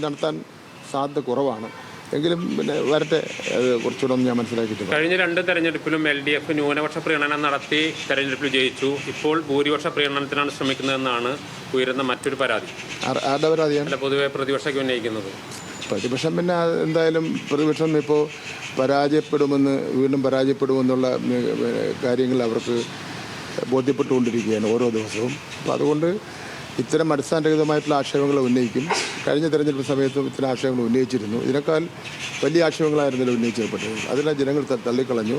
നടത്താൻ സാധ്യത കുറവാണ്. എങ്കിലും പിന്നെ വരട്ടെ, അത് കുറച്ചുകൂടെ ഞാൻ മനസ്സിലാക്കിയിട്ടുണ്ട്. കഴിഞ്ഞ 2 തെരഞ്ഞെടുപ്പിലും LDF ന്യൂനപക്ഷ പ്രീണനം നടത്തി തെരഞ്ഞെടുപ്പിൽ ജയിച്ചു. ഇപ്പോൾ ഭൂരിപക്ഷ പ്രീണനത്തിനാണ് ശ്രമിക്കുന്നതെന്നാണ് ഉയരുന്ന മറ്റൊരു പരാതി. ആരുടെ പരാതിയാണ്? അല്ല, പൊതുവെ പ്രതിപക്ഷമൊക്കെ ഉന്നയിക്കുന്നത്. പ്രതിപക്ഷം പിന്നെ എന്തായാലും പ്രതിപക്ഷം ഇപ്പോൾ വീണ്ടും പരാജയപ്പെടുമെന്നുള്ള കാര്യങ്ങൾ അവർക്ക് ബോധ്യപ്പെട്ടുകൊണ്ടിരിക്കുകയാണ് ഓരോ ദിവസവും. അപ്പോൾ അതുകൊണ്ട് ഇത്തരം അടിസ്ഥാനരഹിതമായിട്ടുള്ള ആക്ഷേപങ്ങൾ ഉന്നയിക്കും. കഴിഞ്ഞ തെരഞ്ഞെടുപ്പ് സമയത്തും ഇത്തരം ആക്ഷേപങ്ങൾ ഉന്നയിച്ചിരുന്നു. ഇതിനേക്കാൾ വലിയ ആക്ഷേപങ്ങളായിരുന്നല്ലോ ഉന്നയിച്ചപ്പെട്ടത്. അതിനെ ജനങ്ങൾ തള്ളിക്കളഞ്ഞു.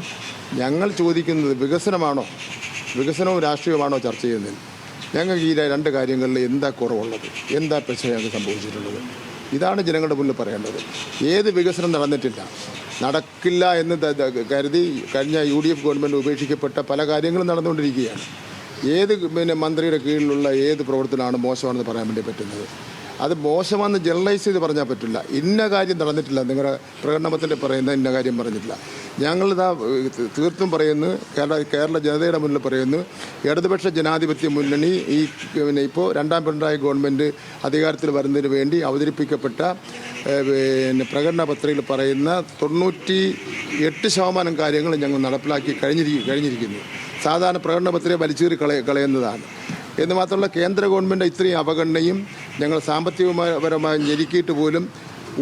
ഞങ്ങൾ ചോദിക്കുന്നത് വികസനവും രാഷ്ട്രീയമാണോ ചർച്ച ചെയ്യുന്നത്? ഞങ്ങൾക്ക് ഈ 2 കാര്യങ്ങളിൽ എന്താ കുറവുള്ളത്, എന്താ പ്രശ്നം ഞങ്ങൾക്ക് സംഭവിച്ചിട്ടുള്ളത്? ഇതാണ് ജനങ്ങളുടെ മുന്നിൽ പറയേണ്ടത്. ഏത് വികസനം നടക്കില്ല എന്ന് കരുതി കഴിഞ്ഞ UDF ഗവൺമെൻറ് ഉപേക്ഷിക്കപ്പെട്ട പല കാര്യങ്ങളും നടന്നുകൊണ്ടിരിക്കുകയാണ്. ഏത് മന്ത്രിയുടെ കീഴിലുള്ള ഏത് പ്രവർത്തനമാണ് മോശമാണെന്ന് പറയാൻ വേണ്ടി പറ്റുന്നത്? അത് മോശമാണെന്ന് ജനറലൈസ് ചെയ്ത് പറഞ്ഞാൽ പറ്റില്ല. ഇന്ന കാര്യം നടന്നിട്ടില്ല, നിങ്ങളുടെ പ്രകടനത്തിൽ പറയുന്ന ഇന്ന കാര്യം പറഞ്ഞിട്ടില്ല. ഞങ്ങളിതാ തീർത്തും പറയുന്നു, കേരള ജനതയുടെ മുന്നിൽ പറയുന്നു, ഇടതുപക്ഷ ജനാധിപത്യ മുന്നണി ഇപ്പോൾ 2ാം പിണറായി ഗവൺമെൻറ് അധികാരത്തിൽ വരുന്നതിന് വേണ്ടി അവതരിപ്പിക്കപ്പെട്ട പ്രകടന പത്രികയിൽ പറയുന്ന 98% കാര്യങ്ങൾ ഞങ്ങൾ നടപ്പിലാക്കി കഴിഞ്ഞിരിക്കുന്നു. സാധാരണ പ്രകടന പത്രിക വലിച്ചേറി കളയുന്നതാണ്. എന്ന് മാത്രമല്ല, കേന്ദ്ര ഗവൺമെൻറ് ഇത്രയും അവഗണനയും ഞങ്ങൾ സാമ്പത്തികപരമായി ഞെരുക്കിയിട്ട് പോലും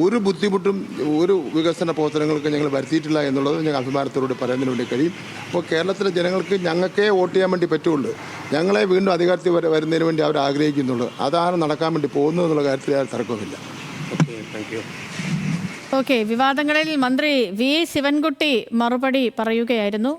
ഒരു ബുദ്ധിമുട്ടും ഒരു വികസന പ്രവർത്തനങ്ങൾക്ക് ഞങ്ങൾ വരുത്തിയിട്ടില്ല എന്നുള്ളത് ഞങ്ങൾ അഭിമാനത്തോടുകൂടി പറയുന്നതിന് വേണ്ടി കഴിയും. അപ്പോൾ കേരളത്തിലെ ജനങ്ങൾക്ക് ഞങ്ങൾക്കേ വോട്ട് ചെയ്യാൻ വേണ്ടി പറ്റുള്ളൂ. ഞങ്ങളെ വീണ്ടും അധികാരത്തിൽ വരുന്നതിന് വേണ്ടി അവർ ആഗ്രഹിക്കുന്നുള്ളൂ. അതാണ് നടക്കാൻ വേണ്ടി പോകുന്നത് എന്നുള്ള കാര്യത്തിൽ യാതൊരു തർക്കമില്ല. ഓക്കെ, വിവാദങ്ങളിൽ മന്ത്രി വി ശിവൻകുട്ടി മറുപടി പറയുകയായിരുന്നു.